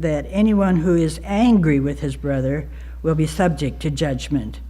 that anyone who is angry with his brother will be subject to judgment.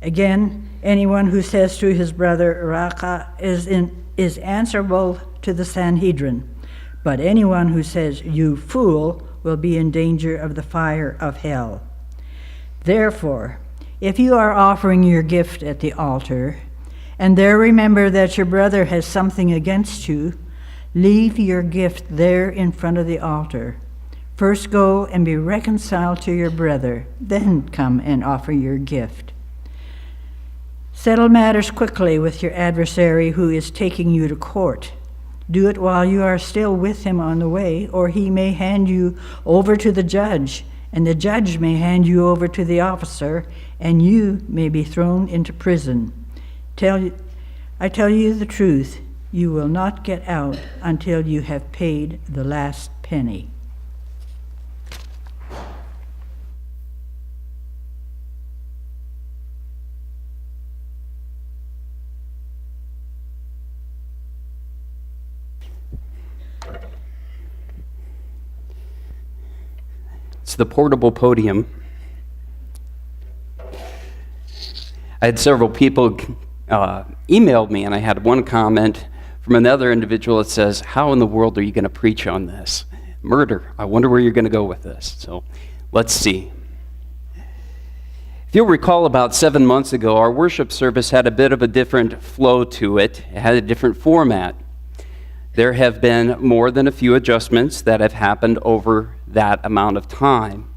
Again, anyone who says to his brother, Raka, is answerable to the Sanhedrin. But anyone who says, you fool, will be in danger of the fire of hell. Therefore, if you are offering your gift at the altar, and there remember that your brother has something against you, leave your gift there in front of the altar. First go and be reconciled to your brother, then come and offer your gift. Settle matters quickly with your adversary who is taking you to court. Do it while you are still with him on the way, or he may hand you over to the judge, and the judge may hand you over to the officer, and you may be thrown into prison. I tell you the truth, you will not get out until you have paid the last penny. It's the portable podium. I had several people emailed me, and I had one comment from another individual that says, how in the world are you going to preach on this? Murder. I wonder where you're going to go with this. So let's see. If you'll recall, about 7 months ago, our worship service had a bit of a different flow to it. It had a different format. There have been more than a few adjustments that have happened over that amount of time.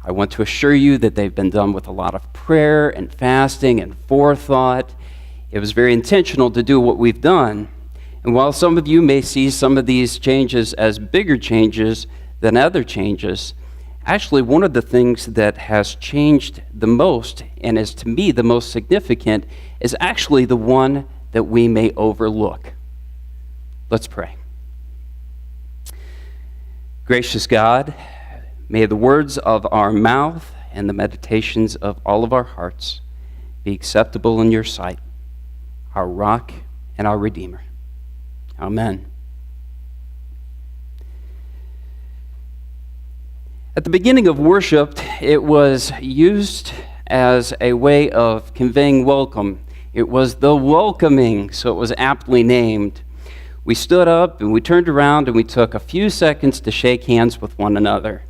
I want to assure you that they've been done with a lot of prayer and fasting and forethought. It was very intentional to do what we've done. And while some of you may see some of these changes as bigger changes than other changes, actually one of the things that has changed the most, and is to me the most significant, is actually the one that we may overlook. Let's pray. Gracious God, may the words of our mouth and the meditations of all of our hearts be acceptable in your sight, our rock and our Redeemer. Amen. At the beginning of worship, it was used as a way of conveying welcome. It was the welcoming, so it was aptly named. We stood up and we turned around and we took a few seconds to shake hands with one another.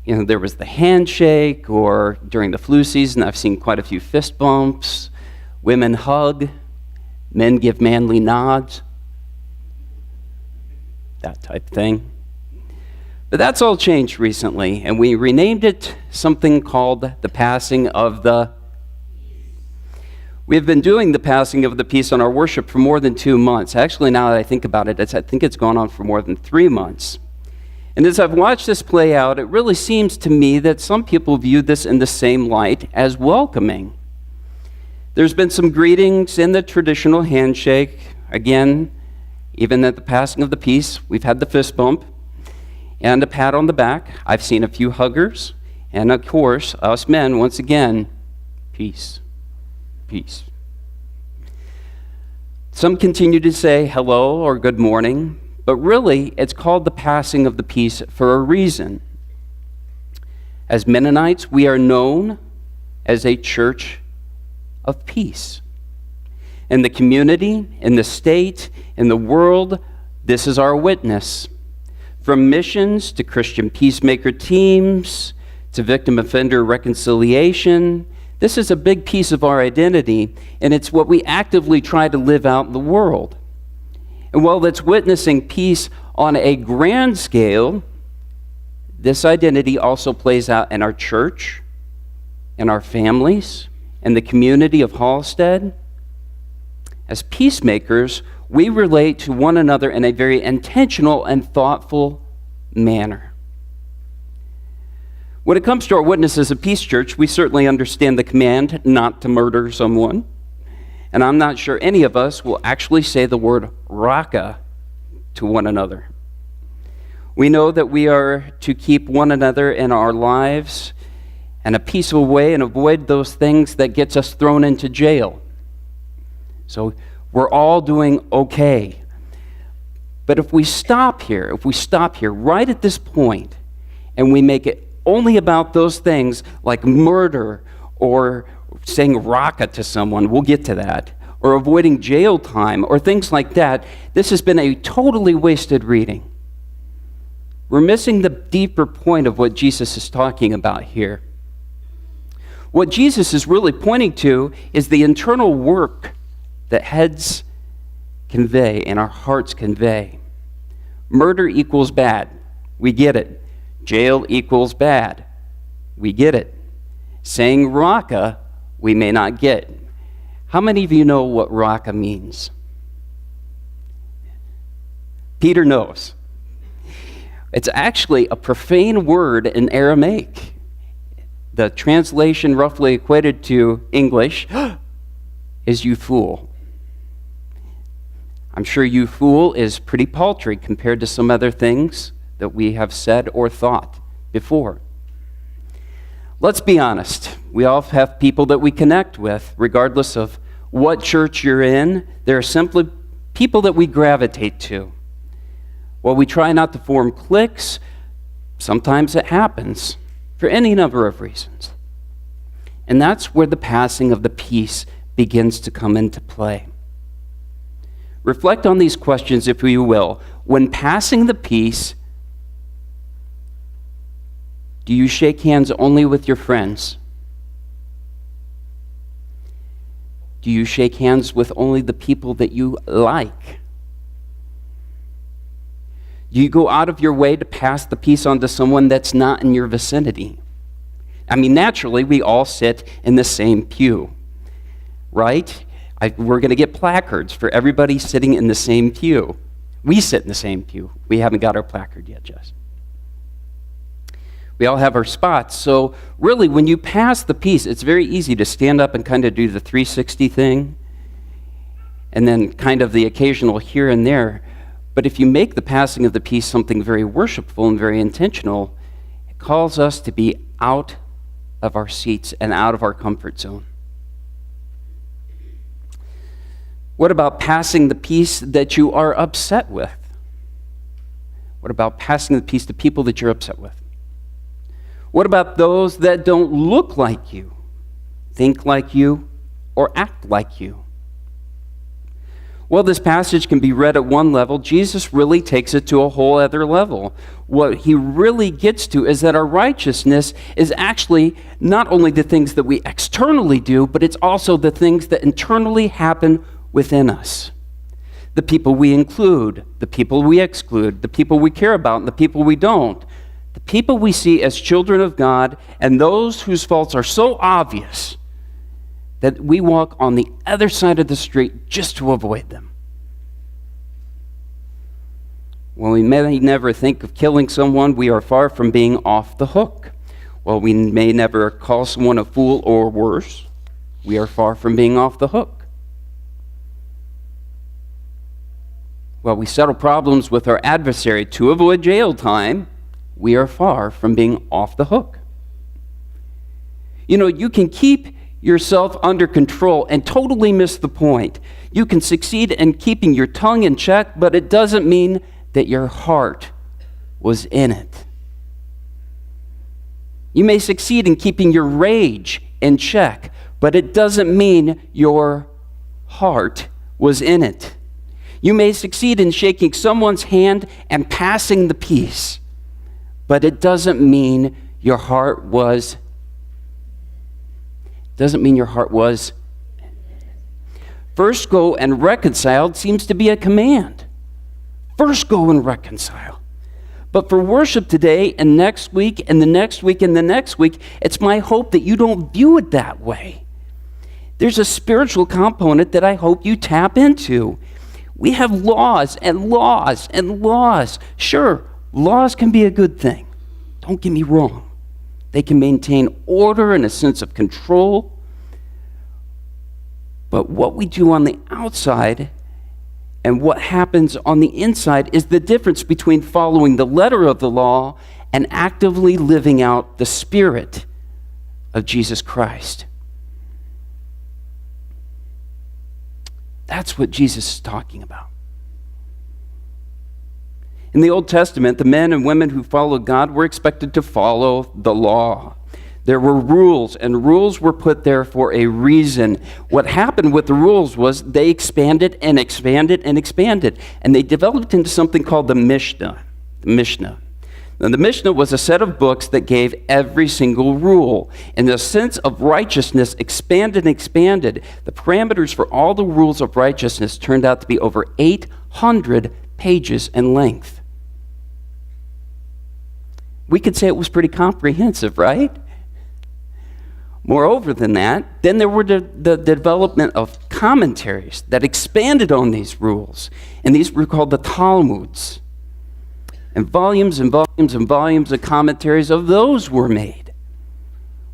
You know, there was the handshake, or during the flu season, I've seen quite a few fist bumps. Women hug, men give manly nods, that type of thing. But that's all changed recently, and we renamed it something called the passing of the. We've been doing the passing of the peace on our worship for more than 2 months. Actually, now that I think about it, I think it's gone on for more than 3 months. And as I've watched this play out, it really seems to me that some people view this in the same light as welcoming. There's been some greetings in the traditional handshake. Again, even at the passing of the peace, we've had the fist bump and a pat on the back. I've seen a few huggers. And of course, us men, once again, peace. Peace. Some continue to say hello or good morning, but really it's called the passing of the peace for a reason. As Mennonites, we are known as a church of peace. In the community, in the state, in the world, this is our witness. From missions to Christian peacemaker teams to victim offender reconciliation, this is a big piece of our identity, and it's what we actively try to live out in the world. And while that's witnessing peace on a grand scale, this identity also plays out in our church, in our families, in the community of Hallstead. As peacemakers, we relate to one another in a very intentional and thoughtful manner. When it comes to our witness as a peace church, we certainly understand the command not to murder someone. And I'm not sure any of us will actually say the word raka to one another. We know that we are to keep one another in our lives in a peaceful way and avoid those things that gets us thrown into jail. So we're all doing okay. But if we stop here right at this point, and we make it only about those things like murder or saying raka to someone, we'll get to that, or avoiding jail time or things like that, this has been a totally wasted reading. We're missing the deeper point of what Jesus is talking about here. What Jesus is really pointing to is the internal work that heads convey and our hearts convey. Murder equals bad. We get it. Jail equals bad. We get it. Saying raka, we may not get. How many of you know what raka means? Peter knows. It's actually a profane word in Aramaic. The translation roughly equated to English is you fool. I'm sure you fool is pretty paltry compared to some other things that we have said or thought before. Let's be honest. We all have people that we connect with, regardless of what church you're in. They're simply people that we gravitate to. While we try not to form cliques, sometimes it happens for any number of reasons. And that's where the passing of the peace begins to come into play. Reflect on these questions, if you will. When passing the peace, do you shake hands only with your friends? Do you shake hands with only the people that you like? Do you go out of your way to pass the peace on to someone that's not in your vicinity? I mean, naturally, we all sit in the same pew, right? We're going to get placards for everybody sitting in the same pew. We sit in the same pew. We haven't got our placard yet, Jess. We all have our spots. So really, when you pass the peace, it's very easy to stand up and kind of do the 360 thing, and then kind of the occasional here and there. But if you make the passing of the peace something very worshipful and very intentional, it calls us to be out of our seats and out of our comfort zone. What about passing the peace that you are upset with? What about passing the peace to people that you're upset with? What about those that don't look like you, think like you, or act like you? Well, this passage can be read at one level. Jesus really takes it to a whole other level. What he really gets to is that our righteousness is actually not only the things that we externally do, but it's also the things that internally happen within us. The people we include, the people we exclude, the people we care about, and the people we don't. The people we see as children of God, and those whose faults are so obvious that we walk on the other side of the street just to avoid them. While we may never think of killing someone, we are far from being off the hook. While we may never call someone a fool or worse, we are far from being off the hook. While we settle problems with our adversary to avoid jail time, we are far from being off the hook. You know, you can keep yourself under control and totally miss the point. You can succeed in keeping your tongue in check, but it doesn't mean that your heart was in it. You may succeed in keeping your rage in check, but it doesn't mean your heart was in it. You may succeed in shaking someone's hand and passing the peace, but it doesn't mean your heart was. First go and reconcile seems to be a command. First go and reconcile. But for worship today and next week and the next week and the next week, it's my hope that you don't view it that way. There's a spiritual component that I hope you tap into. We have laws and laws and laws. Sure, laws can be a good thing. Don't get me wrong. They can maintain order and a sense of control. But what we do on the outside and what happens on the inside is the difference between following the letter of the law and actively living out the spirit of Jesus Christ. That's what Jesus is talking about. In the Old Testament, the men and women who followed God were expected to follow the law. There were rules, and rules were put there for a reason. What happened with the rules was they expanded and expanded and expanded, and they developed into something called the Mishnah. The Mishnah. Now, the Mishnah was a set of books that gave every single rule. And the sense of righteousness expanded and expanded. The parameters for all the rules of righteousness turned out to be over 800 pages in length. We could say it was pretty comprehensive, right? Moreover than that, then there were the development of commentaries that expanded on these rules. And these were called the Talmuds. And volumes and volumes and volumes of commentaries of those were made.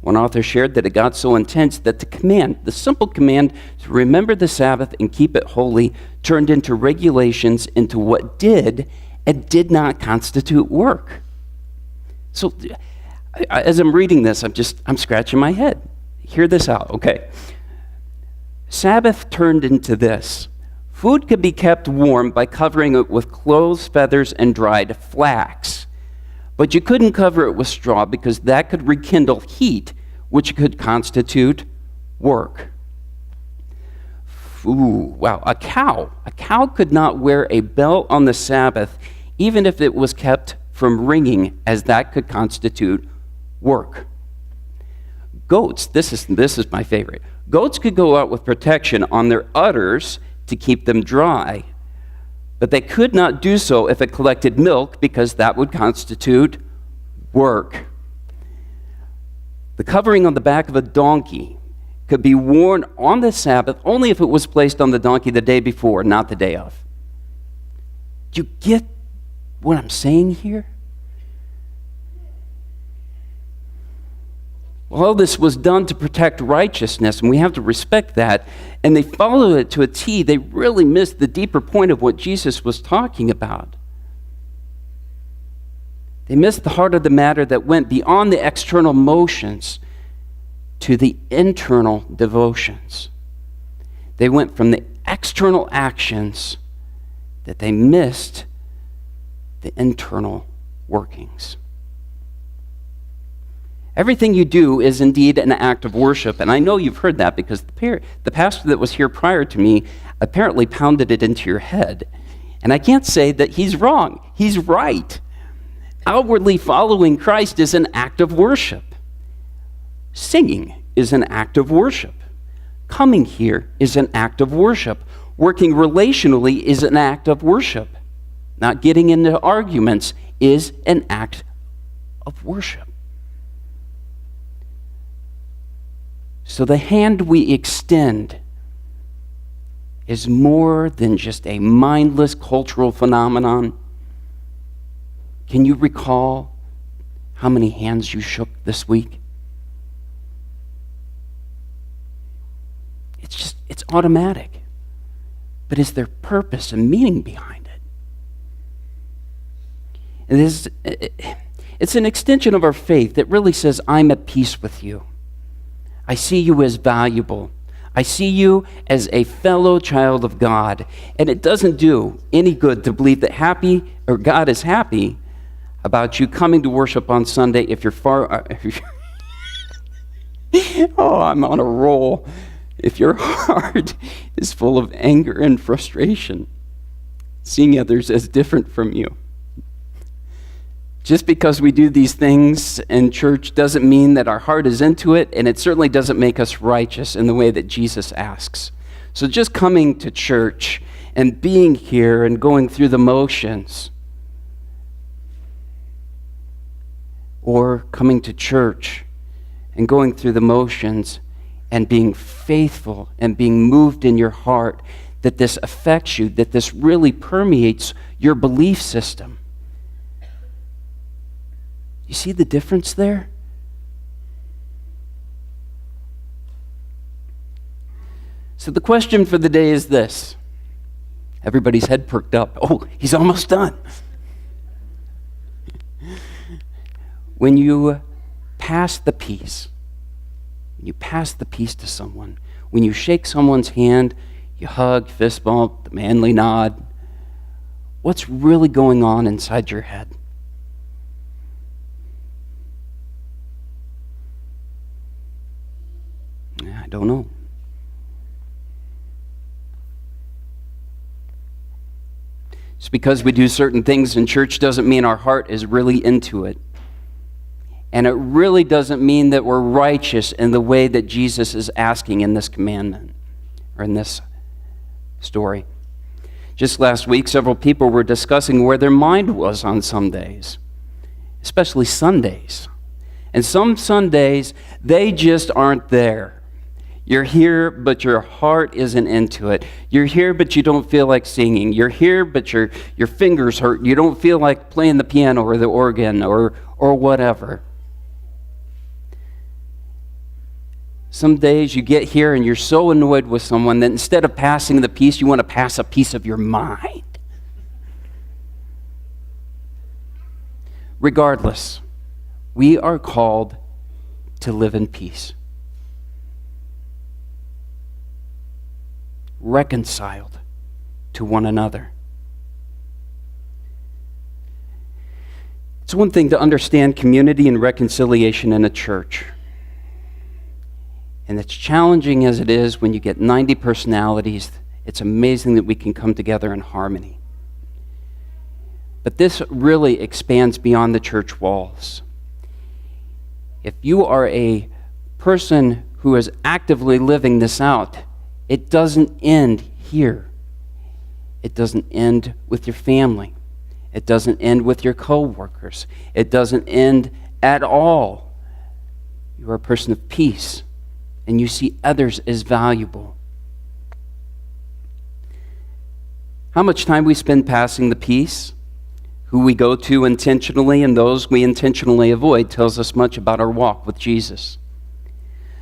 One author shared that it got so intense that the simple command to remember the Sabbath and keep it holy, turned into regulations into what did and did not constitute work. So as I'm reading this, I'm scratching my head. Hear this out, okay. Sabbath turned into this. Food could be kept warm by covering it with clothes, feathers, and dried flax. But you couldn't cover it with straw because that could rekindle heat, which could constitute work. Ooh, wow, a cow. A cow could not wear a bell on the Sabbath, even if it was kept from ringing, as that could constitute work. Goats, this is my favorite. Goats could go out with protection on their udders to keep them dry, but they could not do so if it collected milk because that would constitute work. The covering on the back of a donkey could be worn on the Sabbath only if it was placed on the donkey the day before, not the day of. Do you get what I'm saying here? All this was done to protect righteousness, and we have to respect that. And they followed it to a T. They really missed the deeper point of what Jesus was talking about. They missed the heart of the matter that went beyond the external motions to the internal devotions. They went from the external actions that they missed the internal workings. Everything you do is indeed an act of worship, and I know you've heard that because the pastor that was here prior to me apparently pounded it into your head. And I can't say that he's wrong. He's right. Outwardly following Christ is an act of worship. Singing is an act of worship. Coming here is an act of worship. Working relationally is an act of worship. Not getting into arguments is an act of worship. So the hand we extend is more than just a mindless cultural phenomenon. Can you recall how many hands you shook this week? It's automatic. But is there purpose and meaning behind it? It's an extension of our faith that really says, I'm at peace with you. I see you as valuable. I see you as a fellow child of God. And it doesn't do any good to believe that God is happy about you coming to worship on Sunday if you're far... oh, I'm on a roll. If your heart is full of anger and frustration, seeing others as different from you. Just because we do these things in church doesn't mean that our heart is into it, and it certainly doesn't make us righteous in the way that Jesus asks. So just coming to church and being here and going through the motions, or coming to church and going through the motions and being faithful and being moved in your heart, that this affects you, that this really permeates your belief system. You see the difference there? So the question for the day is this. Everybody's head perked up. Oh, he's almost done. When you pass the peace to someone, when you shake someone's hand, you hug, fist bump, the manly nod, what's really going on inside your head? I don't know. Just because we do certain things in church doesn't mean our heart is really into it. And it really doesn't mean that we're righteous in the way that Jesus is asking in this commandment or in this story. Just last week, several people were discussing where their mind was on some days, especially Sundays. And some Sundays, they just aren't there. You're here, but your heart isn't into it. You're here, but you don't feel like singing. You're here, but your fingers hurt. You don't feel like playing the piano or the organ or whatever. Some days you get here and you're so annoyed with someone that instead of passing the peace, you want to pass a piece of your mind. Regardless, we are called to live in peace. Reconciled to one another. It's one thing to understand community and reconciliation in a church. And as challenging as it is when you get 90 personalities, it's amazing that we can come together in harmony. But this really expands beyond the church walls. If you are a person who is actively living this out, it doesn't end here. It doesn't end with your family. It doesn't end with your co-workers. It doesn't end at all. You are a person of peace, and you see others as valuable. How much time we spend passing the peace, who we go to intentionally, and those we intentionally avoid tells us much about our walk with Jesus.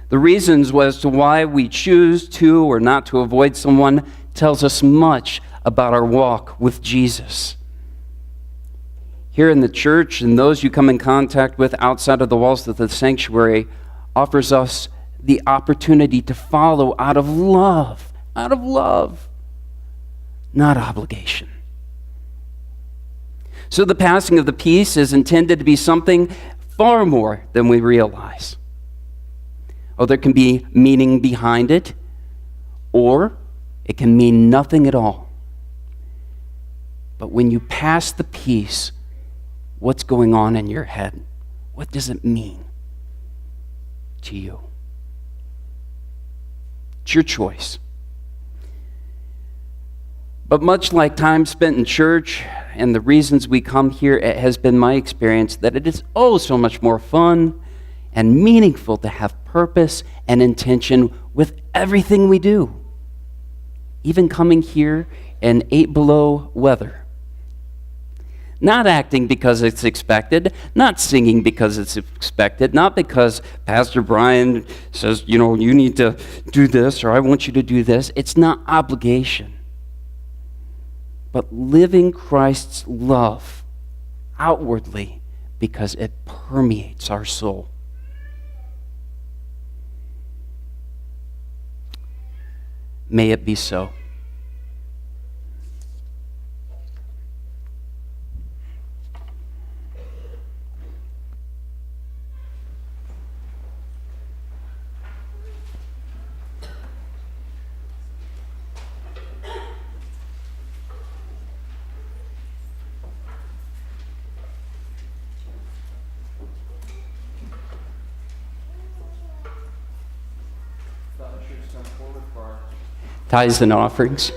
The reasons as to why we choose to or not to avoid someone tells us much about our walk with Jesus. Here in the church, and those you come in contact with outside of the walls of the sanctuary offers us the opportunity to follow out of love, not obligation. So the passing of the peace is intended to be something far more than we realize. Oh, there can be meaning behind it, or it can mean nothing at all. But when you pass the peace, what's going on in your head? What does it mean to you? It's your choice. But much like time spent in church and the reasons we come here, it has been my experience that it is oh so much more fun and meaningful to have purpose and intention with everything we do. Even coming here in 8 below weather. Not acting because it's expected, not singing because it's expected, not because Pastor Brian says, you need to do this or I want you to do this. It's not obligation. But living Christ's love outwardly because it permeates our soul. May it be so. Tithes and offerings.